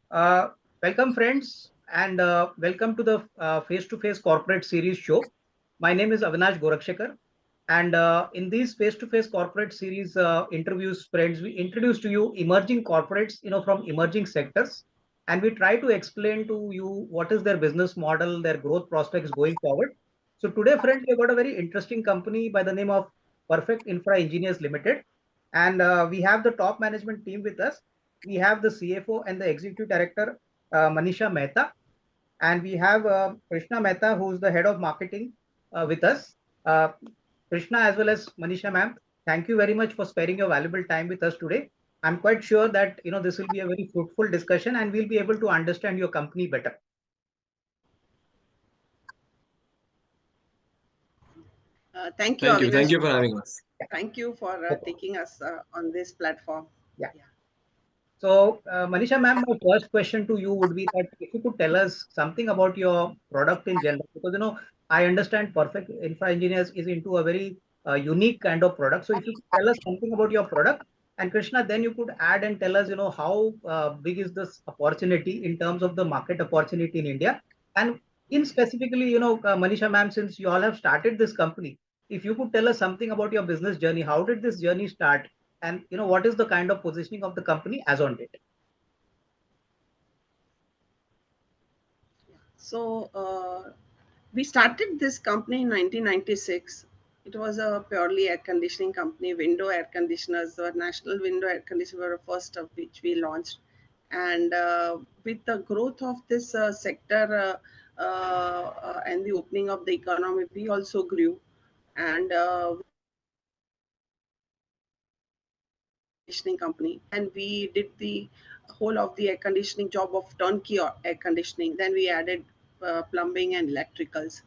Uh, Welcome, friends, and welcome to the face-to-face corporate series show. My name is Avinash Gorakshekar, and in these face-to-face corporate series interviews, friends, we introduce to you emerging corporates, from emerging sectors, and we try to explain to you what is their business model, their growth prospects going forward. So today, friends, we got a very interesting company by the name of Perfect Infra Engineers Limited, and we have the top management team with us. We have the CFO and the Executive Director, Manisha Mehta, and we have Krishna Mehta, who's the Head of Marketing with us. Uh, Krishna as well as Manisha ma'am, thank you very much for sparing your valuable time with us today. I'm quite sure that this will be a very fruitful discussion and we'll be able to understand your company better. Thank you, Thank you. Thank Avinash. you for having us. Thank you for Okay. taking us on this platform. Yeah. Yeah. So, Manisha ma'am, my first question to you would be that if you could tell us something about your product in general, because I understand Perfect Infra Engineers is into a very unique kind of product. So, if you could tell us something about your product, and Krishna, then you could add and tell us, how big is this opportunity in terms of the market opportunity in India, and in specifically, Manisha ma'am, since you all have started this company, if you could tell us something about your business journey, how did this journey start? And what is the kind of positioning of the company as on date? So we started this company in 1996. It was a purely air conditioning company. Window air conditioners, the national window air conditioners were the first of which we launched. And with the growth of this sector and the opening of the economy, we also grew. And conditioning company, and we did the whole of the air conditioning job of turnkey or air conditioning. Then we added plumbing and electricals.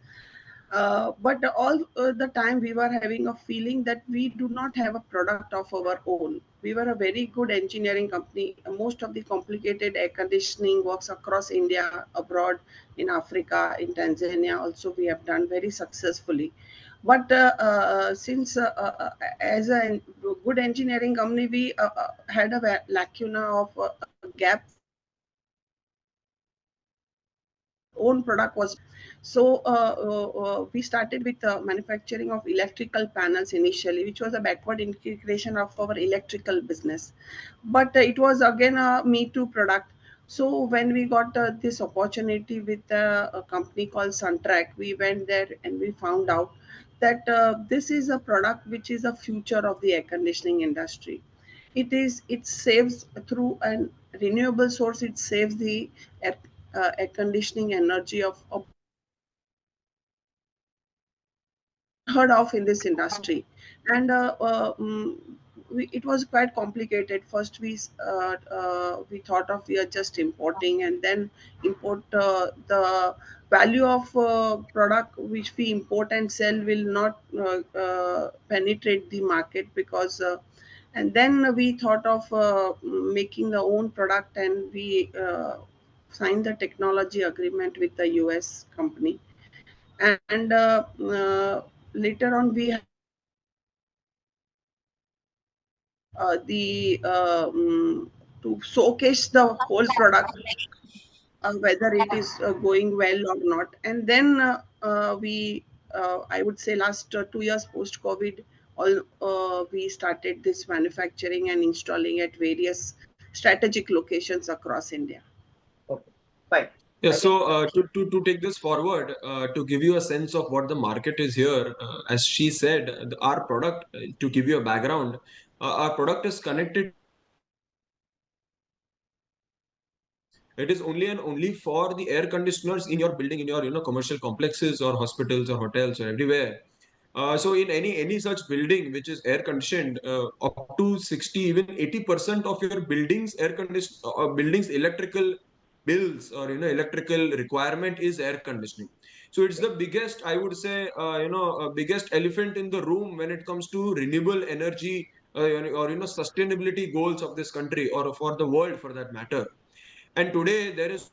But all the time we were having a feeling that we do not have a product of our own. We were a very good engineering company. Most of the complicated air conditioning works across India, abroad, in Africa, in Tanzania also we have done very successfully. But since as a good engineering company, we had a lacuna of a gap own product was. So we started with manufacturing of electrical panels initially, which was a backward integration of our electrical business. But it was again a me too product. So when we got this opportunity with a company called Suntrack, we went there and we found out that this is a product which is a future of the air conditioning industry. It saves through an renewable source. It saves the air, air conditioning energy of heard of in this industry. And it was quite complicated. First we thought of we are just importing, and then import the value of product which we import and sell will not penetrate the market, because and then we thought of making the own product, and we signed the technology agreement with the US company. And later on we the to showcase the whole product, whether it is going well or not. And then we I would say last 2 years post COVID, all we started this manufacturing and installing at various strategic locations across India. Okay, fine. Yeah, I think so to take this forward, to give you a sense of what the market is here, as she said, our product, to give you a background, our product is connected. It is only and only for the air conditioners in your building, in your commercial complexes or hospitals or hotels or everywhere. So in any such building which is air conditioned, up to 60, even 80% of your buildings air condition buildings electrical bills or electrical requirement is air conditioning. So it's the biggest, I would say, biggest elephant in the room when it comes to renewable energy, or sustainability goals of this country or for the world for that matter. And today there is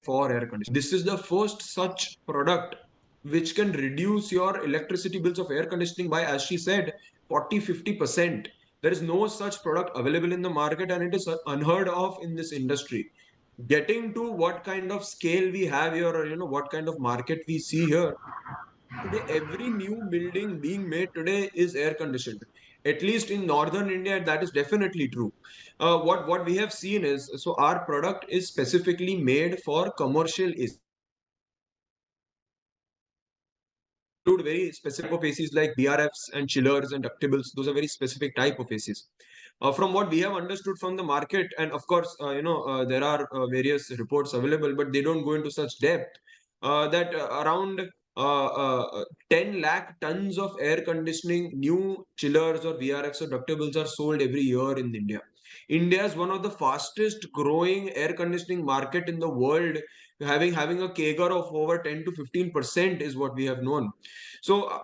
for air conditioning. This is the first such product which can reduce your electricity bills of air conditioning by, as she said, 40-50%. There is no such product available in the market, and it is unheard of in this industry. Getting to what kind of scale we have here, or what kind of market we see here today, every new building being made today is air conditioned. At least in northern India, that is definitely true. What we have seen is, so our product is specifically made for commercial ACs. These include very specific of ACs like BRFs and chillers and ductables. Those are very specific type of ACs. From what we have understood from the market, and of course, there are various reports available, but they don't go into such depth. That around 10 lakh tons of air conditioning, new chillers or VRFs or ductables are sold every year in India. India is one of the fastest growing air conditioning market in the world, having a CAGR of over 10 to 15% is what we have known. So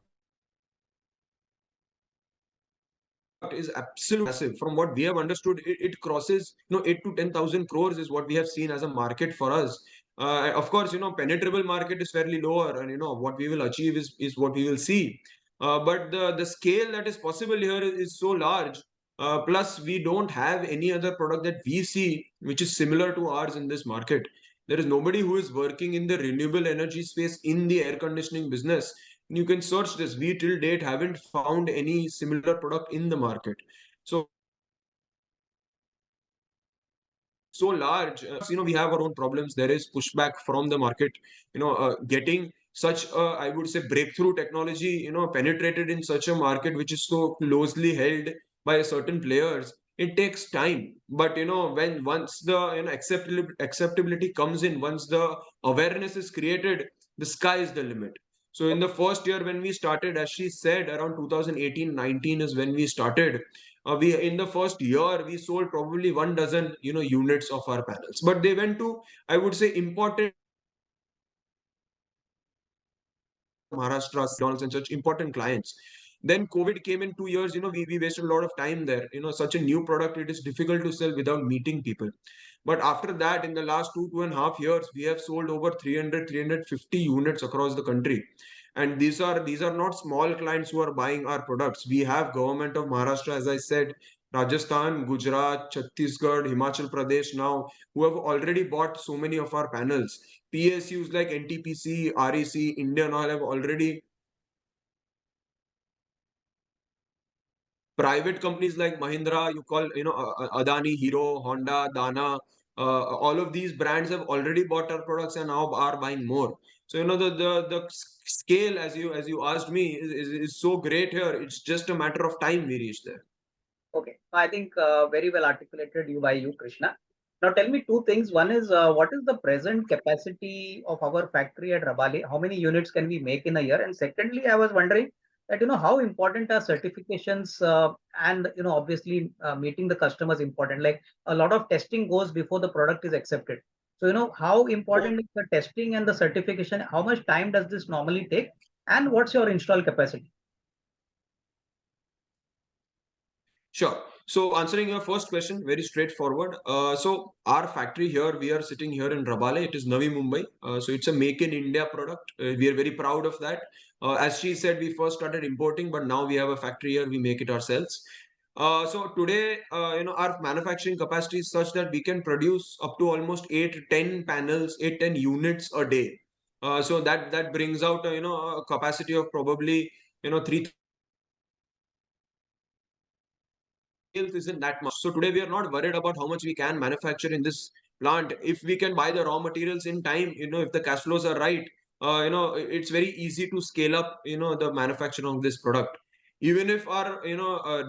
is absolutely massive. From what we have understood, it crosses 8 to 10,000 crores is what we have seen as a market for us. Of course, penetrable market is fairly lower, and what we will achieve is what we will see. But the scale that is possible here is so large. Plus, we don't have any other product that we see which is similar to ours in this market. There is nobody who is working in the renewable energy space in the air conditioning business. You can search this. We till date haven't found any similar product in the market. So so large, we have our own problems. There is pushback from the market, getting such a, I would say, breakthrough technology, penetrated in such a market which is so closely held by certain players. It takes time, but when once the acceptability comes in, once the awareness is created, the sky is the limit. So in the first year when we started, as she said, around 2018-19 is when we started. We in the first year we sold probably 1 dozen units of our panels, but they went to, I would say, important Maharashtra, McDonald's and such important clients. Then COVID came in 2 years. We wasted a lot of time there. Such a new product, it is difficult to sell without meeting people. But after that, in the last 2.5 years, we have sold over 300, 350 units across the country. And these are not small clients who are buying our products. We have government of Maharashtra, as I said, Rajasthan, Gujarat, Chhattisgarh, Himachal Pradesh now, who have already bought so many of our panels. PSUs like NTPC, REC, Indian Oil have already. Private companies like Mahindra, you call, Adani, Hero, Honda, Dana, all of these brands have already bought our products and now are buying more. So, the scale, as you asked me, is so great here. It's just a matter of time we reach there. Okay, I think very well articulated you by you, Krishna. Now tell me two things. One is what is the present capacity of our factory at Rabale? How many units can we make in a year? And secondly, I was wondering that how important are certifications and obviously meeting the customers important. Like a lot of testing goes before the product is accepted. So how important is the testing and the certification? How much time does this normally take? And what's your install capacity? Sure. So answering your first question, very straightforward. So our factory here, we are sitting here in Rabale. It is Navi Mumbai. So it's a make in India product. We are very proud of that. As she said, we first started importing, but now we have a factory here. We make it ourselves. So today, our manufacturing capacity is such that we can produce up to almost 8 10 panels, 8 10 units a day. So that brings out a capacity of probably 3 isn't that much. So today we are not worried about how much we can manufacture in this plant. If we can buy the raw materials in time, if the cash flows are right, it's very easy to scale up, the manufacturing of this product. Even if our,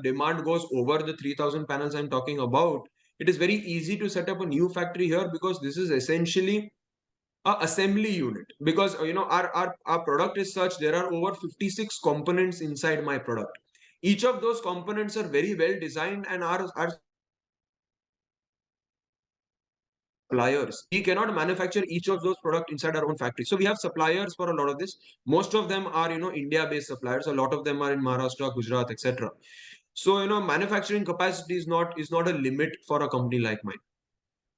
demand goes over the 3,000 panels I'm talking about, it is very easy to set up a new factory here because this is essentially a assembly unit. Because our product is such, there are over 56 components inside my product. Each of those components are very well designed and are suppliers. We cannot manufacture each of those products inside our own factory. So we have suppliers for a lot of this. Most of them are, India-based suppliers. A lot of them are in Maharashtra, Gujarat, etc. So, manufacturing capacity is not a limit for a company like mine.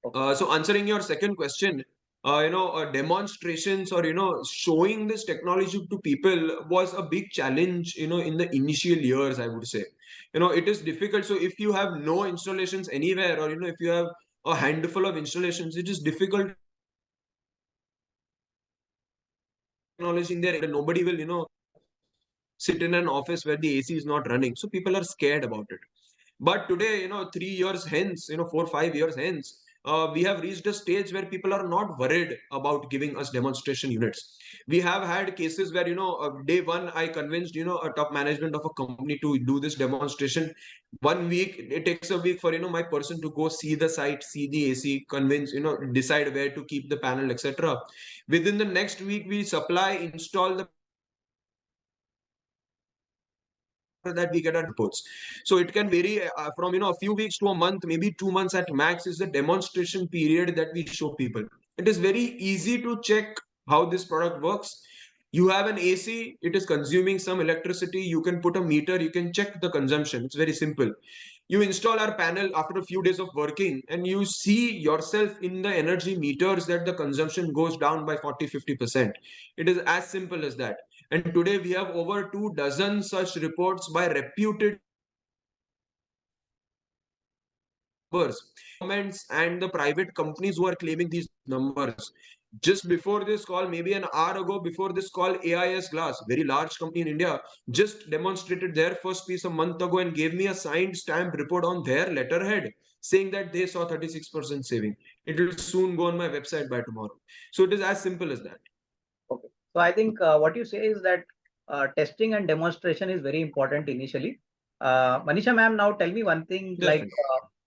Okay. So answering your second question, demonstrations or showing this technology to people was a big challenge, in the initial years, I would say. It is difficult. So if you have no installations anywhere, or if you have a handful of installations, it is difficult to technology in there. Nobody will sit in an office where the AC is not running, so people are scared about it. But today, 3 years hence, 4 5 years hence, we have reached a stage where people are not worried about giving us demonstration units. We have had cases where, day one, I convinced, a top management of a company to do this demonstration. 1 week, it takes a week for, my person to go see the site, see the AC, convince, decide where to keep the panel, etc. Within the next week, we supply, install the that we get our reports. So it can vary from a few weeks to a month, maybe 2 months at max is the demonstration period that we show people. It is very easy to check how this product works. You have an AC, it is consuming some electricity. You can put a meter, you can check the consumption. It's very simple. You install our panel after a few days of working, and you see yourself in the energy meters that the consumption goes down by 40 50%. It is as simple as that. And today we have over 2 dozen such reports by reputed numbers, governments and the private companies who are claiming these numbers. Just before this call, maybe an hour ago, before this call, AIS Glass, very large company in India, just demonstrated their first piece a month ago and gave me a signed stamped report on their letterhead saying that they saw 36% saving. It will soon go on my website by tomorrow. So it is as simple as that. Okay. So I think what you say is that testing and demonstration is very important initially. Manisha ma'am, now tell me one thing, like,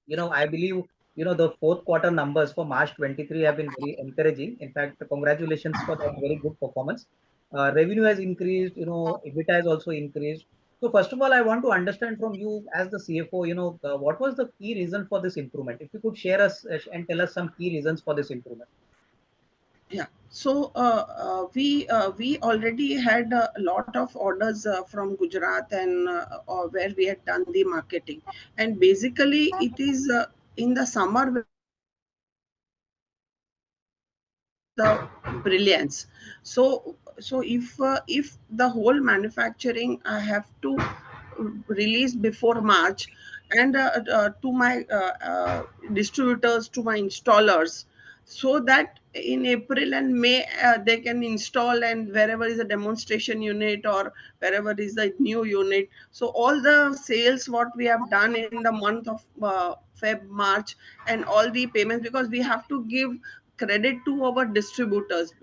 Definitely. I believe, the fourth quarter numbers for March 23 have been very encouraging. In fact, congratulations for that very good performance. Revenue has increased, EBITDA has also increased. So first of all, I want to understand from you as the CFO, what was the key reason for this improvement? If you could share us and tell us some key reasons for this improvement. Yeah. So we already had a lot of orders from Gujarat and where we had done the marketing, and basically it is in the summer the brilliance. So if the whole manufacturing I have to release before March, and to my distributors, to my installers, so that in April and May they can install, and wherever is a demonstration unit or wherever is the new unit. So all the sales what we have done in the month of Feb, March, and all the payments, because we have to give credit to our distributors.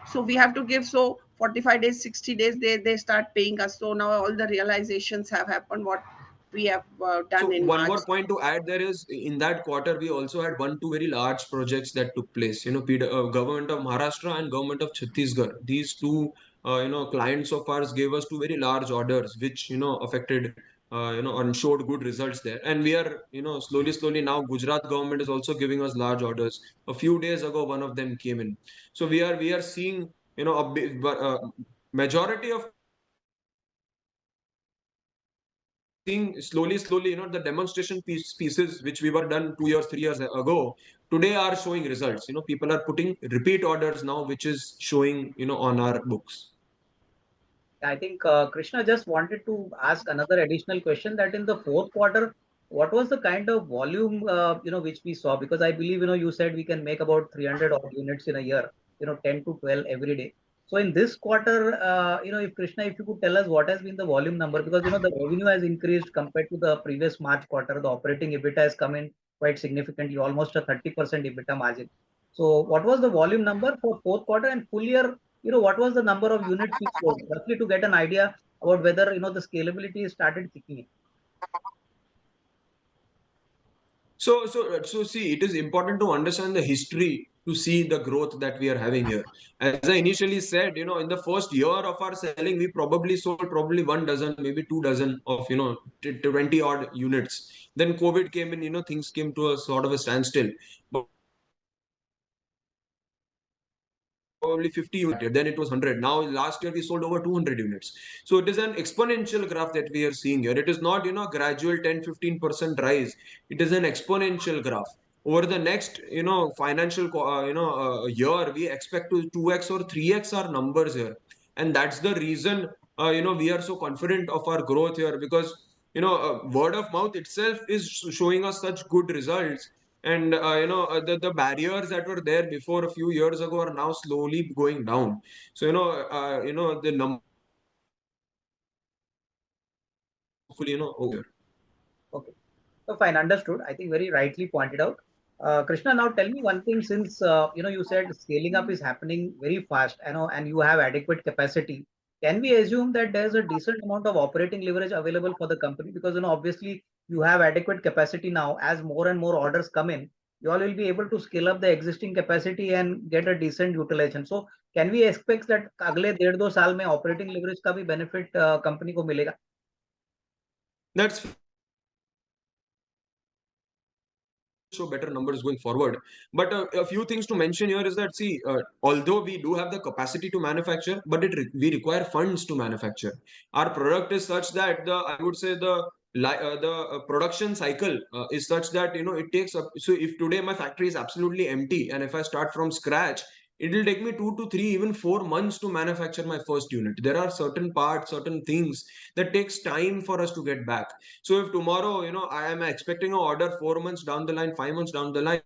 So we have to give, so 45 days, 60 days, they start paying us. So now all the realizations have happened what we have So done in one March. more point to add there is in that quarter we also had two very large projects that took place. Government of Maharashtra and government of Chhattisgarh. These two clients of ours gave us two very large orders, which affected and showed good results there. And we are slowly now Gujarat government is also giving us large orders. A few days ago, one of them came in. So we are seeing a big majority of seeing slowly, the demonstration pieces which we were done 2 years, 3 years ago, today are showing results. People are putting repeat orders now, which is showing, on our books. I think Krishna just wanted to ask another additional question, that in the fourth quarter, what was the kind of volume, which we saw? Because I believe, you said we can make about 300 odd units in a year, 10 to 12 every day. So in this quarter, if Krishna, if you could tell us what has been the volume number, because, the revenue has increased compared to the previous March quarter, the operating EBITDA has come in quite significantly, almost a 30% EBITDA margin. So what was the volume number for fourth quarter and full year? What was the number of units we sold, roughly, to get an idea about whether, the scalability started kicking in. So see, it is important to understand the history to see the growth that we are having here. As I initially said, in the first year of our selling, we probably sold probably 1 dozen, maybe 2 dozen of 20 odd units. Then COVID came in, things came to a sort of a standstill. But probably 50 units, then it was 100. Now last year we sold over 200 units. So it is an exponential graph that we are seeing here. It is not gradual 10-15% rise. It is an exponential graph. Over the next financial year, we expect to 2x or 3x our numbers here. And that's the reason we are so confident of our growth here because word of mouth itself is showing us such good results. And the barriers that were there before a few years ago are now slowly going down. So the numbers are looking hopefully over. Okay. So fine, understood. I think very rightly pointed out. Krishna, now tell me one thing. Since you said scaling up is happening very fast, and you have adequate capacity, can we assume that there's a decent amount of operating leverage available for the company? Because obviously you have adequate capacity now. As more and more orders come in, you all will be able to scale up the existing capacity and get a decent utilization. So can we expect that अगले 1.5-2 साल में operating leverage का भी benefit company को मिलेगा? That's fair. Show better numbers going forward. But a few things to mention here is that, see, although we do have the capacity to manufacture, but we require funds to manufacture. Our product is such that I would say the production cycle is such that it takes up. So if today my factory is absolutely empty, and if I start from scratch, it will take me 2 to 3, even 4 months to manufacture my first unit. There are certain parts, certain things that takes time for us to get back. So if tomorrow, I am expecting an order 4 months down the line, 5 months down the line,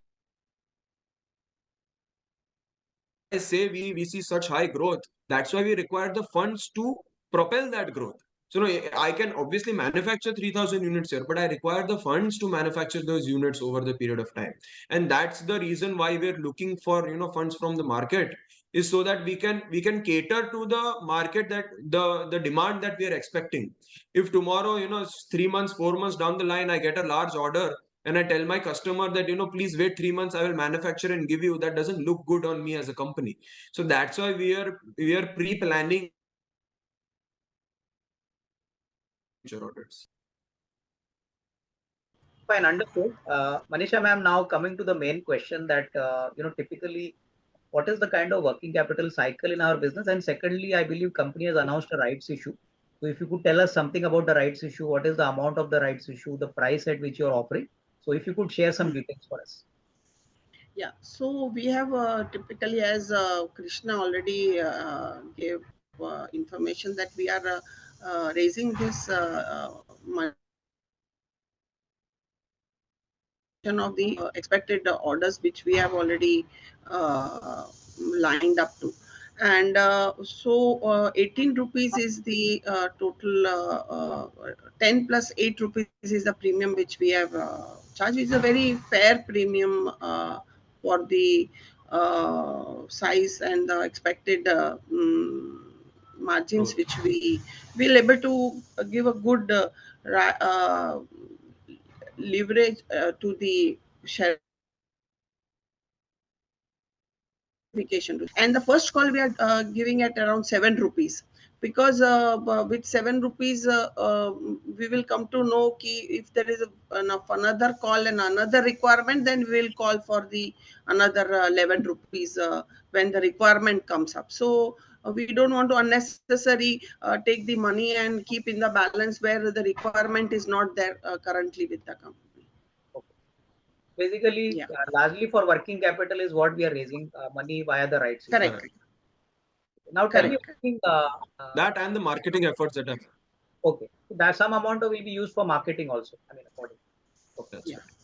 I say we see such high growth. That's why we require the funds to propel that growth. So no, I can obviously manufacture 3,000 units here, but I require the funds to manufacture those units over the period of time. And that's the reason why we're looking for funds from the market, is so that we can cater to the market, that the demand that we are expecting. If tomorrow 3 months, 4 months down the line I get a large order, and I tell my customer that please wait 3 months, I will manufacture and give you, that doesn't look good on me as a company. So that's why we are pre-planning future orders. Fine, understood. Manisha ma'am, now coming to the main question that, typically what is the kind of working capital cycle in our business? And secondly, I believe company has announced a rights issue. So if you could tell us something about the rights issue, what is the amount of the rights issue, the price at which you're offering? So if you could share some details for us. Yeah, so we have typically, as Krishna already gave information, that we are raising this money of the expected orders which we have already uh, lined up to. And 18 rupees is the total, 10 plus 8 rupees is the premium which we have charged. It's a very fair premium for the size and the expected margins Growth. which we will able to give a good leverage to the notification. And the first call we are giving at around 7 rupees, because with 7 rupees we will come to know ki if there is another call and another requirement, then we will call for the another 11 rupees when the requirement comes up. So we don't want to unnecessary take the money and keep in the balance where the requirement is not there currently with the company. Okay. Basically, Yeah, largely for working capital is what we are raising money via the rights issue. correct, Correct. Now tell me correct, one thing. That and the marketing efforts that have. Okay, so that some amount will be used for marketing also. I mean, according. Okay. That's yeah. right.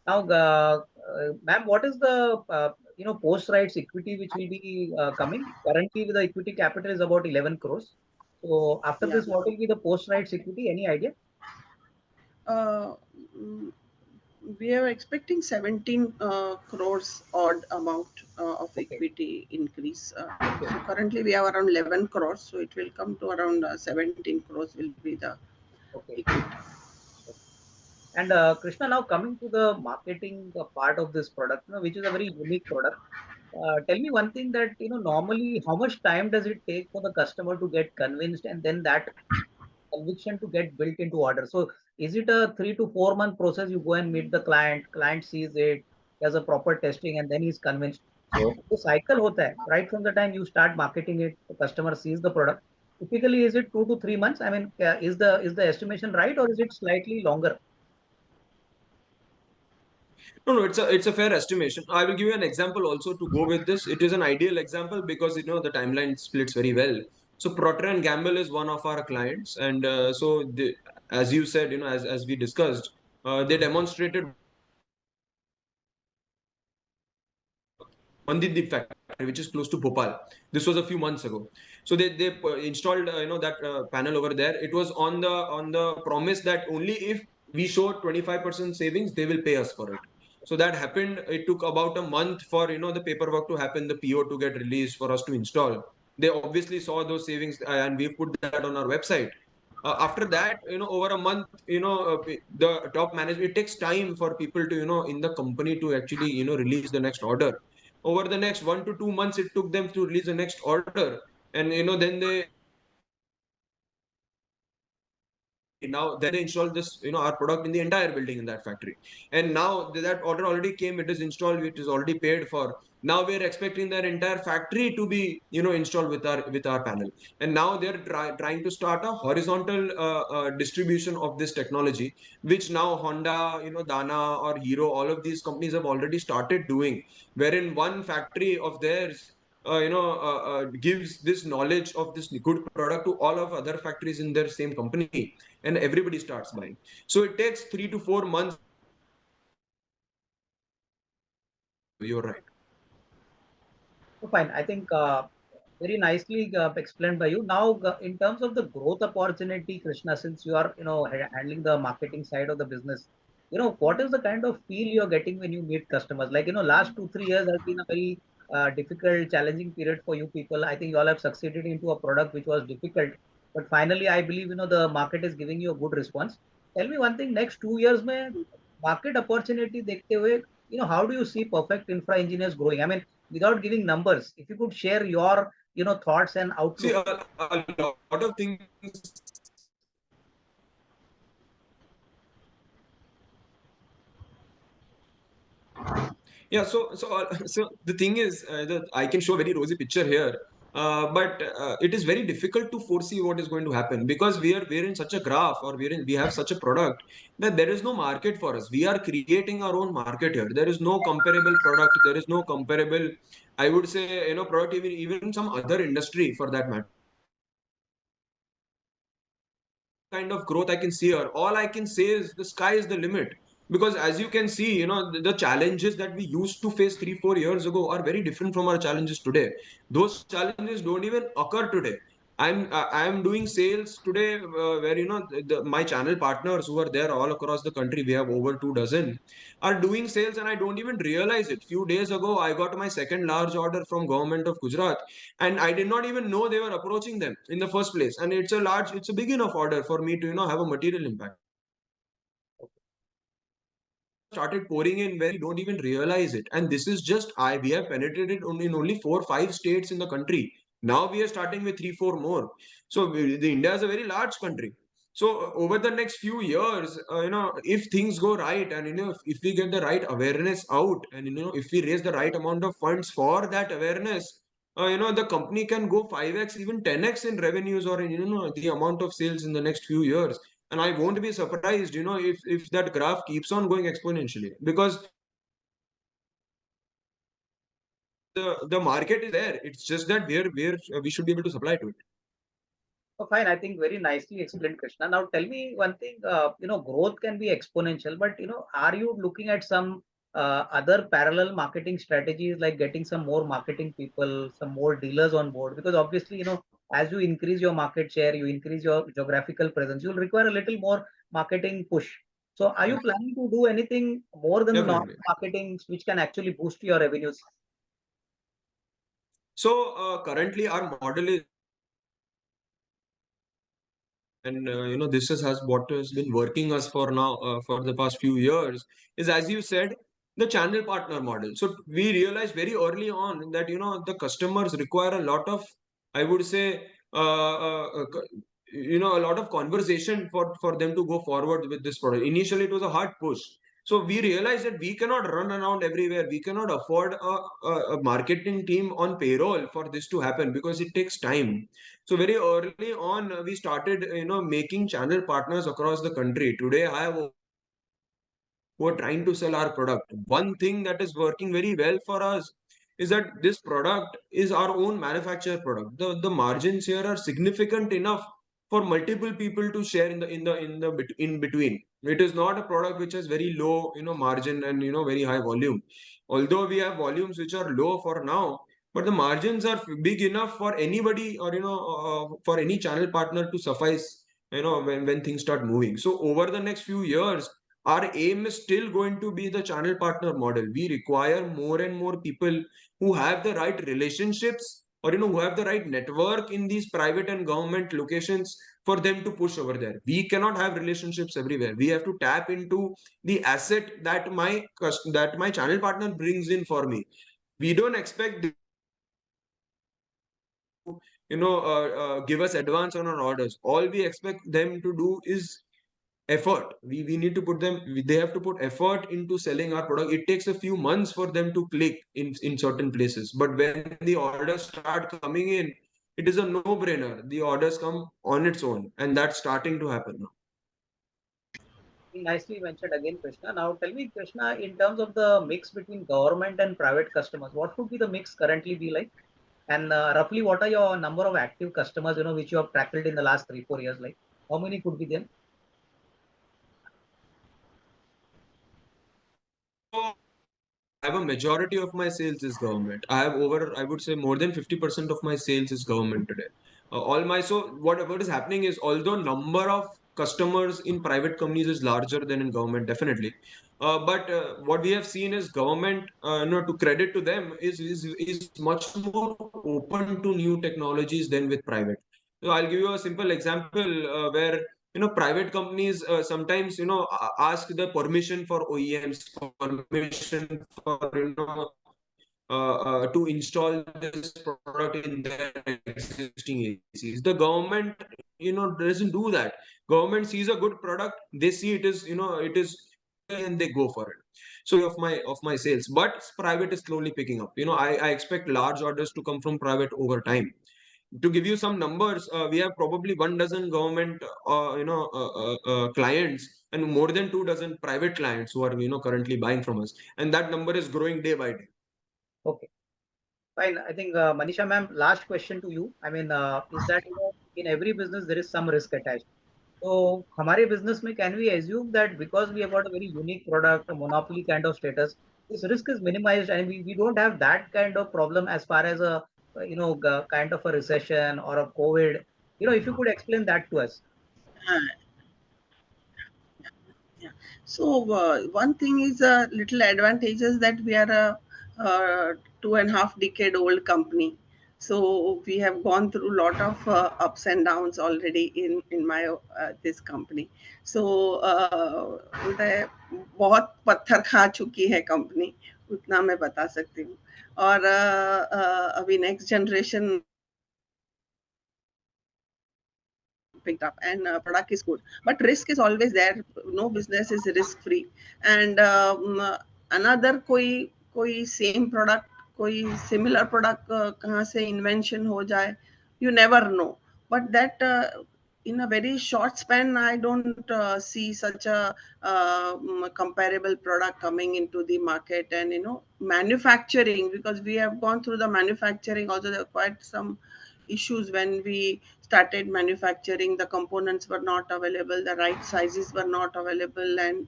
Now, ma'am, what is the post rights equity which will be coming? Currently, the equity capital is about 11 crores. So after Yeah. this, what will be the post rights equity? Any idea? Uh, mm, we are expecting 17 crores odd amount of Okay, equity increase. okay, So currently we have around 11 crores, so it will come to around 17 crores will be the okay. equity. Okay. And Krishna, now coming to the marketing part of this product, which is a very unique product. Tell me one thing that normally how much time does it take for the customer to get convinced and then that conviction to get built into order? So is it a 3 to 4 month process? You go and meet the client sees it, does a proper testing, and then he's convinced. So the cycle hota hai, right from the time you start marketing it, the customer sees the product. Typically, is it 2 to 3 months? I mean, is the estimation right or is it slightly longer? No, it's a fair estimation. I will give you an example also to go with this. It is an ideal example because the timeline splits very well. So Procter and Gamble is one of our clients, and as you said, as we discussed, they demonstrated Mandip factory, which is close to Bhopal. This was a few months ago. So they installed that panel over there. It was on the promise that only if we show 25% savings, they will pay us for it. So that happened. It took about a month for the paperwork to happen, the PO to get released for us to install. They obviously saw those savings, and we put that on our website. After that, over a month, the top management, it takes time for people to in the company to actually release the next order. Over the next 1 to 2 months, it took them to release the next order, and then they install this our product in the entire building in that factory. And now that order already came, it is installed, it is already paid for. Now we are expecting their entire factory to be installed with our panel. And now they're trying to start a horizontal distribution of this technology, which now Honda, Dana or Hero, all of these companies have already started doing, wherein one factory of theirs gives this knowledge of this good product to all of other factories in their same company, and everybody starts buying. So it takes 3 to 4 months. You're right. So fine. I think very nicely explained by you. Now, in terms of the growth opportunity, Krishna, since you are handling the marketing side of the business, what is the kind of feel you're getting when you meet customers? Like last 2 3 years has been a very difficult, challenging period for you people. I think you all have succeeded into a product which was difficult, but finally, I believe the market is giving you a good response. Tell me one thing: next 2 years, mein market opportunity dekhte hue, how do you see perfect infra engineers growing? I mean, without giving numbers, if you could share your thoughts and See, outlook. a lot of things. Yeah, so the thing is that I can show a very rosy picture here, but it is very difficult to foresee what is going to happen, because we're in such a graph, or we have such a product that there is no market for us. We are creating our own market here. There is no comparable product. There is no comparable, I would say, product, even some other industry for that matter. Kind of growth I can see here. All I can say is the sky is the limit. Because as you can see, the challenges that we used to face 3 4 years ago are very different from our challenges today. Those challenges don't even occur today. I'm doing sales today, where my channel partners who are there all across the country, we have over 2 dozen, are doing sales, and I don't even realize it. Few days ago, I got my second large order from government of Gujarat, and I did not even know they were approaching them in the first place. And it's a big enough order for me to have a material impact. Started pouring in where we don't even realize it. And this is just we have penetrated in only 4 5 states in the country. Now we are starting with 3 4 more. So the India is a very large country. So over the next few years, if things go right, and if we get the right awareness out, and if we raise the right amount of funds for that awareness, the company can go 5x, even 10x in revenues, or in the amount of sales in the next few years. And I won't be surprised, if that graph keeps on going exponentially, because the market is there. It's just that we should be able to supply to it. Oh, fine. I think very nicely explained, Krishna. Now, tell me one thing. Growth can be exponential, but are you looking at some other parallel marketing strategies, like getting some more marketing people, some more dealers on board? Because obviously, as you increase your market share, you increase your geographical presence, you'll require a little more marketing push. So, are you planning to do anything more than the normal Definitely. marketing, which can actually boost your revenues? So currently our model is, and this has what has been working us for now, for the past few years, is, as you said, the channel partner model. So we realized very early on that the customers require a lot of, I would say, a lot of conversation for them to go forward with this product. Initially it was a hard push. So we realized that we cannot run around everywhere. We cannot afford a marketing team on payroll for this to happen, because it takes time. So very early on, we started, making channel partners across the country. Today, I have who are trying to sell our product. One thing that is working very well for us is that this product is our own manufactured product. The margins here are significant enough for multiple people to share in between. It is not a product which has very low margin and very high volume. Although we have volumes which are low for now, but the margins are big enough for anybody, or for any channel partner to suffice when things start moving. So over the next few years, our aim is still going to be the channel partner model. We require more and more people who have the right relationships, or who have the right network in these private and government locations, for them to push over there. We cannot have relationships everywhere. We have to tap into the asset that my channel partner brings in for me. We don't expect give us advance on our orders. All we expect them to do is effort. We need to put them, they have to put effort into selling our product. It takes a few months for them to click in certain places, but when the orders start coming in, it is a no-brainer. The orders come on its own, and that's starting to happen now. Nicely mentioned again, Krishna. Now tell me, Krishna, in terms of the mix between government and private customers, what would be the mix currently be like? And roughly, what are your number of active customers, which you have tackled in the last 3-4 years? Like, how many could be them? I have a majority of my sales is government. I have I would say more than 50% of my sales is government today. All my so what is happening is, although number of customers in private companies is larger than in government, definitely. But what we have seen is government, to credit to them, is much more open to new technologies than with private. So I'll give you a simple example, where private companies sometimes ask the permission for OEMs, permission for to install this product in their existing ACs. The government doesn't do that. Government sees a good product, they see it is, and they go for it. So of my sales, but private is slowly picking up. I expect large orders to come from private over time. To give you some numbers, we have probably 1 dozen government clients, and more than 2 dozen private clients who are currently buying from us, and that number is growing day by day. Okay, fine. I think Manisha ma'am, last question to you. I mean, is that in every business there is some risk attached. So, हमारे business में can we assume that because we have got a very unique product, a monopoly kind of status, this risk is minimized, and we don't have that kind of problem as far as a kind of a recession or a COVID. If you could explain that to us. Uh, yeah. So one thing is a little advantages that we are a 2.5 decade old company. So we have gone through a lot of ups and downs already in my this company. So बोलता है बहुत पत्थर खा चुकी है company, उतना मैं बता सकती हूँ. और अभी next generation picked up, and product is good, but risk is always there. No business is risk free. And another कोई same product, कोई similar product कहाँ से invention हो जाए, you never know. But that in a very short span, I don't see such a comparable product coming into the market. And manufacturing, because we have gone through the manufacturing also, there are quite some issues when we started manufacturing. The components were not available, the right sizes were not available, and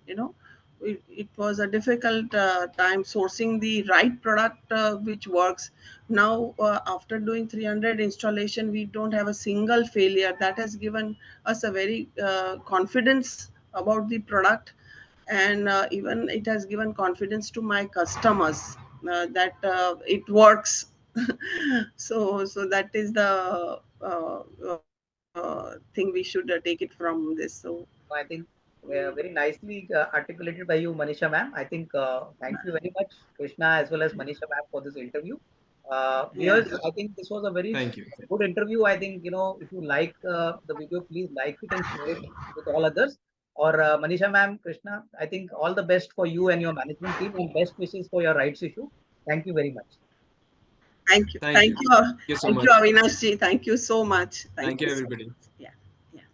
it was a difficult time sourcing the right product which works. Now after doing 300 installation, we don't have a single failure. That has given us a very confidence about the product. And even it has given confidence to my customers that it works. So that is the thing we should take it from this. So I think very nicely articulated by you, Manisha ma'am. I think thank you very much, Krishna, as well as Manisha ma'am, for this interview. yeah, Viewers, I think this was a very Thank you. good interview. I think, if you like the video, please like it and share it with all others. Or Manisha ma'am, Krishna, I think all the best for you and your management team, and best wishes for your rights issue. Thank you very much. thank you, Thank you. Thank you so thank you, much. Avinash ji, thank you so much, Thank thank you, you so everybody. much. Yeah.